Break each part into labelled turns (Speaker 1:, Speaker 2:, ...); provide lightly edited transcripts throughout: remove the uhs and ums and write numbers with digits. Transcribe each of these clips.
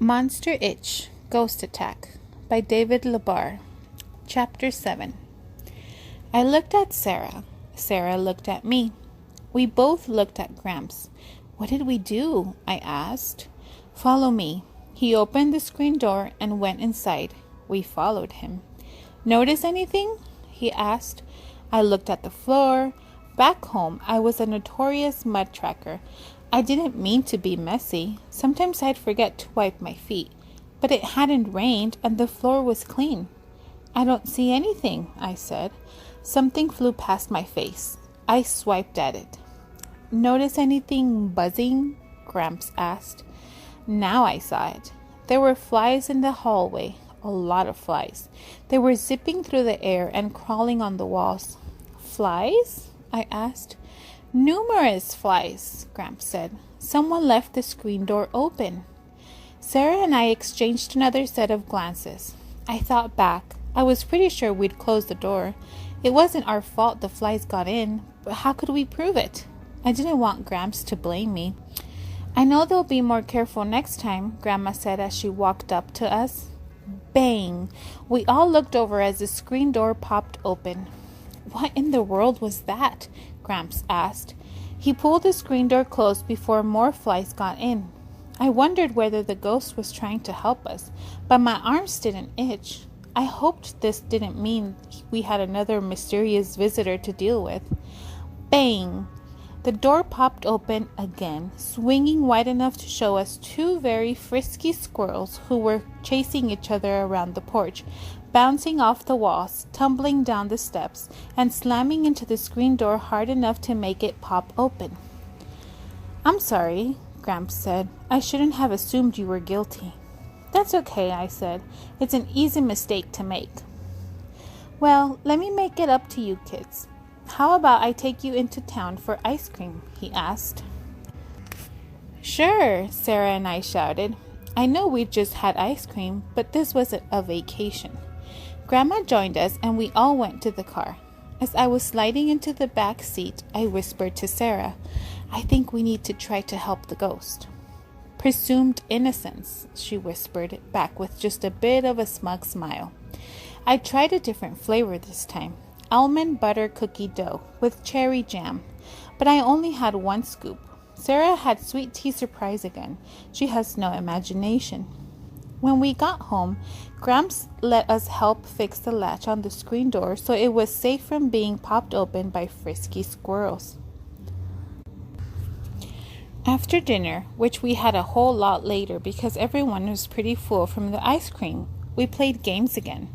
Speaker 1: Monster Itch, Ghost Attack by David Lubar. Chapter 7. I looked at Sarah. Sarah looked at me. We both looked at Gramps. What did we do? I asked. Follow me. He opened the screen door and went inside. We followed him. Notice anything? He asked. I looked at the floor. Back home, I was a notorious mud tracker. I didn't mean to be messy. Sometimes I'd forget to wipe my feet. But it hadn't rained and the floor was clean. I don't see anything, I said. Something flew past my face. I swiped at it. Notice anything buzzing? Gramps asked. Now I saw it. There were flies in the hallway. A lot of flies. They were zipping through the air and crawling on the walls. Flies? I asked. Numerous flies, Gramps said. Someone left the screen door open. Sarah and I exchanged another set of glances. I thought back. I was pretty sure we'd closed the door. It wasn't our fault the flies got in, but how could we prove it? I didn't want Gramps to blame me. I know they'll be more careful next time, Grandma said as she walked up to us. Bang! We all looked over as the screen door popped open. What in the world was that? Gramps asked. He pulled the screen door closed before more flies got in. I wondered whether the ghost was trying to help us, but my arms didn't itch. I hoped this didn't mean we had another mysterious visitor to deal with. Bang! The door popped open again, swinging wide enough to show us two very frisky squirrels who were chasing each other around the porch, bouncing off the walls, tumbling down the steps, and slamming into the screen door hard enough to make it pop open. I'm sorry, Gramps said. I shouldn't have assumed you were guilty. That's okay, I said. It's an easy mistake to make. Well, let me make it up to you kids. How about I take you into town for ice cream? He asked. Sure, Sarah and I shouted. I know we just had ice cream, but this wasn't a vacation. Grandma joined us and we all went to the car. As I was sliding into the back seat, I whispered to Sarah, I think we need to try to help the ghost. Presumed innocence, she whispered back with just a bit of a smug smile. I tried a different flavor this time. Almond butter cookie dough with cherry jam, but I only had one scoop. Sarah had sweet tea surprise again. She has no imagination. When we got home, Gramps let us help fix the latch on the screen door so it was safe from being popped open by frisky squirrels. After dinner, which we had a whole lot later because everyone was pretty full from the ice cream, we played games again.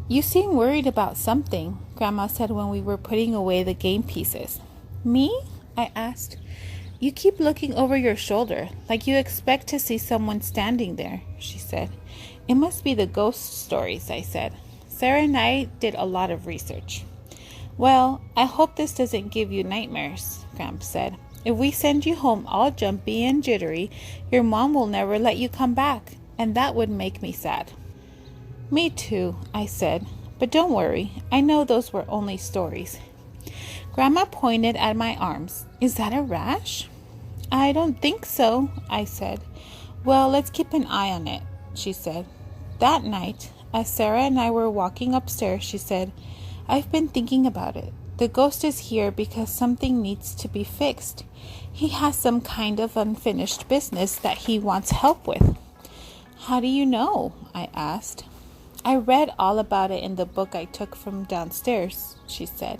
Speaker 1: You seem worried about something, Grandma said when we were putting away the game pieces. Me? I asked. You keep looking over your shoulder, like you expect to see someone standing there, she said. It must be the ghost stories, I said. Sarah and I did a lot of research. Well, I hope this doesn't give you nightmares, Gramps said. If we send you home all jumpy and jittery, your mom will never let you come back, and that would make me sad. Me too, I said, but don't worry, I know those were only stories. Grandma pointed at my arms. Is that a rash? I don't think so, I said. Well, let's keep an eye on it, she said. That night, as Sarah and I were walking upstairs, she said, I've been thinking about it. The ghost is here because something needs to be fixed. He has some kind of unfinished business that he wants help with. How do you know? I asked. I read all about it in the book I took from downstairs, she said.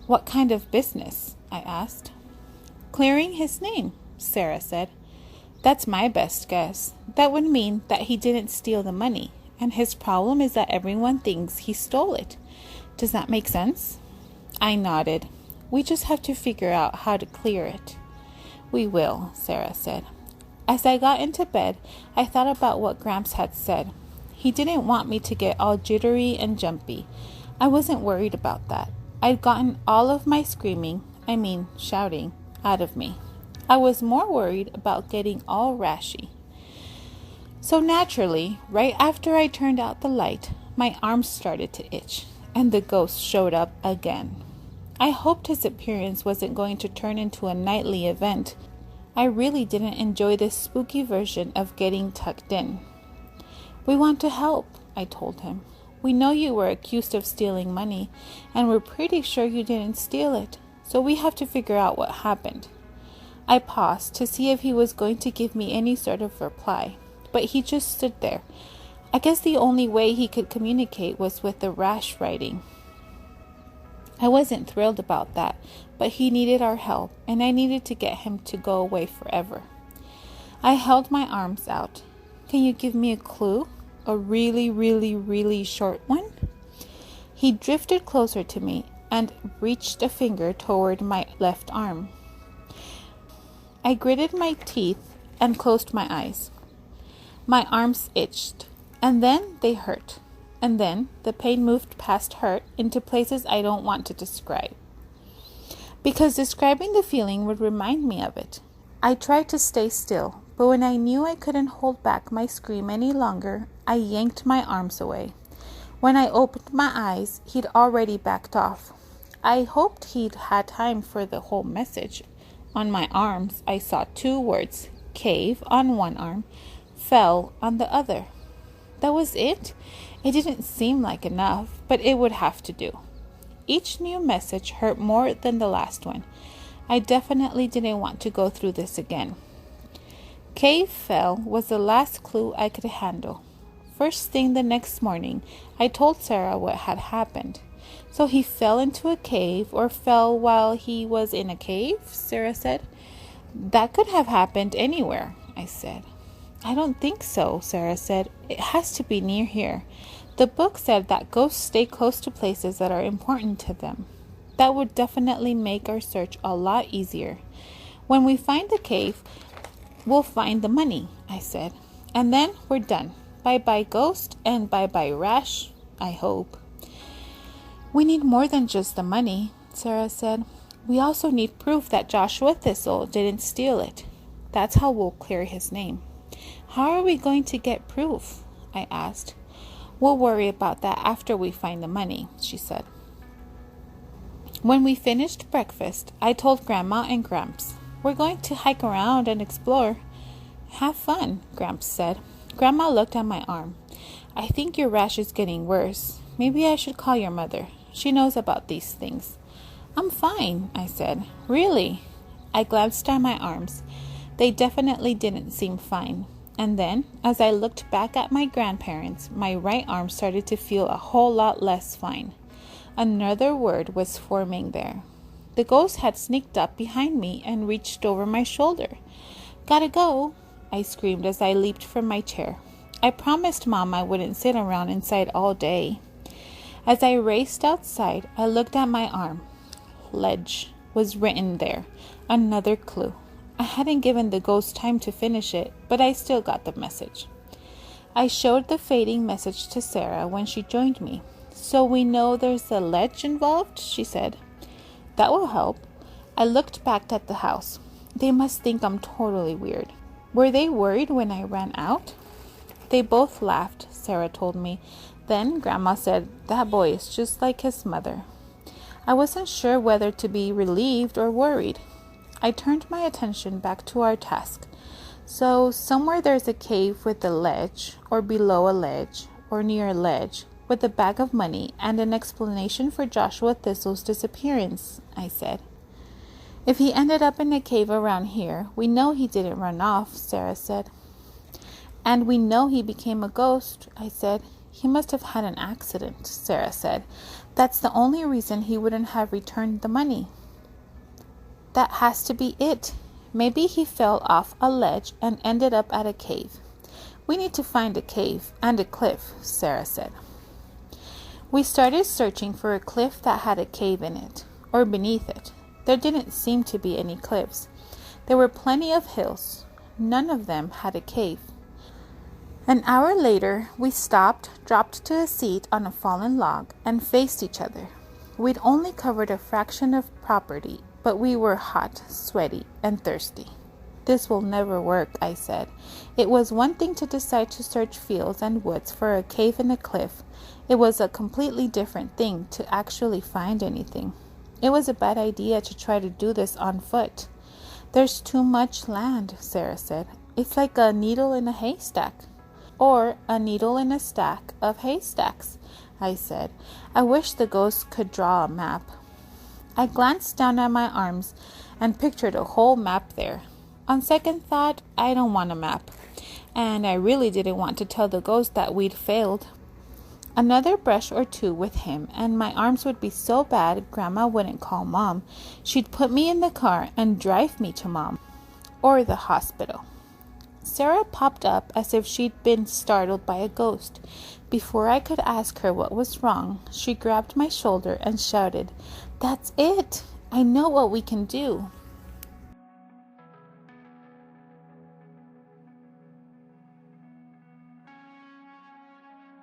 Speaker 1: What kind of business? I asked. Clearing his name, Sarah said. That's my best guess. That would mean that he didn't steal the money, and his problem is that everyone thinks he stole it. Does that make sense? I nodded. We just have to figure out how to clear it. We will, Sarah said. As I got into bed, I thought about what Gramps had said. He didn't want me to get all jittery and jumpy. I wasn't worried about that. I'd gotten all of my shouting, out of me. I was more worried about getting all rashy. So naturally, right after I turned out the light, my arms started to itch, and the ghost showed up again. I hoped his appearance wasn't going to turn into a nightly event, I really didn't enjoy this spooky version of getting tucked in. "We want to help," I told him. "We know you were accused of stealing money, and we're pretty sure you didn't steal it, so we have to figure out what happened." I paused to see if he was going to give me any sort of reply, but he just stood there. I guess the only way he could communicate was with the rash writing. I wasn't thrilled about that, but he needed our help, and I needed to get him to go away forever. I held my arms out. "Can you give me a clue? A really, really, really short one?" He drifted closer to me and reached a finger toward my left arm. I gritted my teeth and closed my eyes. My arms itched, and then they hurt, and then the pain moved past hurt into places I don't want to describe, because describing the feeling would remind me of it. I tried to stay still, but when I knew I couldn't hold back my scream any longer, I yanked my arms away. When I opened my eyes, he'd already backed off. I hoped he'd had time for the whole message. On my arms, I saw 2 words, "cave" on one arm, "fell" on the other. That was it? It didn't seem like enough, but it would have to do. Each new message hurt more than the last one. I definitely didn't want to go through this again. "Cave" "fell" was the last clue I could handle. First thing the next morning, I told Sarah what had happened. "So he fell into a cave, or fell while he was in a cave?" Sarah said. "That could have happened anywhere," I said. "I don't think so," Sarah said. "It has to be near here. The book said that ghosts stay close to places that are important to them. That would definitely make our search a lot easier. When we find the cave, we'll find the money," I said. "And then we're done. Bye-bye ghost and bye-bye rash, I hope." "We need more than just the money," Sarah said. "We also need proof that Joshua Thistle didn't steal it. That's how we'll clear his name." "How are we going to get proof?" I asked. "We'll worry about that after we find the money," she said. When we finished breakfast, I told Grandma and Gramps, "We're going to hike around and explore." "Have fun," Gramps said. Grandma looked at my arm. "I think your rash is getting worse. Maybe I should call your mother. She knows about these things." "I'm fine," I said. "Really?" I glanced at my arms. They definitely didn't seem fine. And then, as I looked back at my grandparents, my right arm started to feel a whole lot less fine. Another word was forming there. The ghost had sneaked up behind me and reached over my shoulder. "Gotta go," I screamed as I leaped from my chair. I promised Mom I wouldn't sit around inside all day. As I raced outside, I looked at my arm. "Ledge" was written there. Another clue. I hadn't given the ghost time to finish it, but I still got the message. I showed the fading message to Sarah when she joined me. "So we know there's a ledge involved?" she said. "That will help." I looked back at the house. They must think I'm totally weird. Were they worried when I ran out? They both laughed, Sarah told me. Then Grandma said, "That boy is just like his mother." I wasn't sure whether to be relieved or worried. I turned my attention back to our task. So somewhere there's a cave with a ledge, or below a ledge, or near a ledge, with a bag of money and an explanation for Joshua Thistle's disappearance, I said. "If he ended up in a cave around here, we know he didn't run off," Sarah said. "And we know he became a ghost," I said. "He must have had an accident," Sarah said. "That's the only reason he wouldn't have returned the money." "That has to be it. Maybe he fell off a ledge and ended up at a cave. We need to find a cave and a cliff," Sarah said. We started searching for a cliff that had a cave in it, or beneath it. There didn't seem to be any cliffs. There were plenty of hills. None of them had a cave. An hour later, we stopped, dropped to a seat on a fallen log, and faced each other. We'd only covered a fraction of property, but we were hot, sweaty, and thirsty. "This will never work," I said. It was one thing to decide to search fields and woods for a cave and a cliff. It was a completely different thing to actually find anything. It was a bad idea to try to do this on foot. There's too much land, Sarah said. It's like a needle in a haystack. Or a needle in a stack of haystacks, I said. I wish the ghost could draw a map. I glanced down at my arms and pictured a whole map there. On second thought, I don't want a map. And I really didn't want to tell the ghost that we'd failed. Another brush or two with him, and my arms would be so bad Grandma wouldn't call Mom. She'd put me in the car and drive me to Mom. Or the hospital. Sarah popped up as if she'd been startled by a ghost. Before I could ask her what was wrong, she grabbed my shoulder and shouted, "That's it! I know what we can do."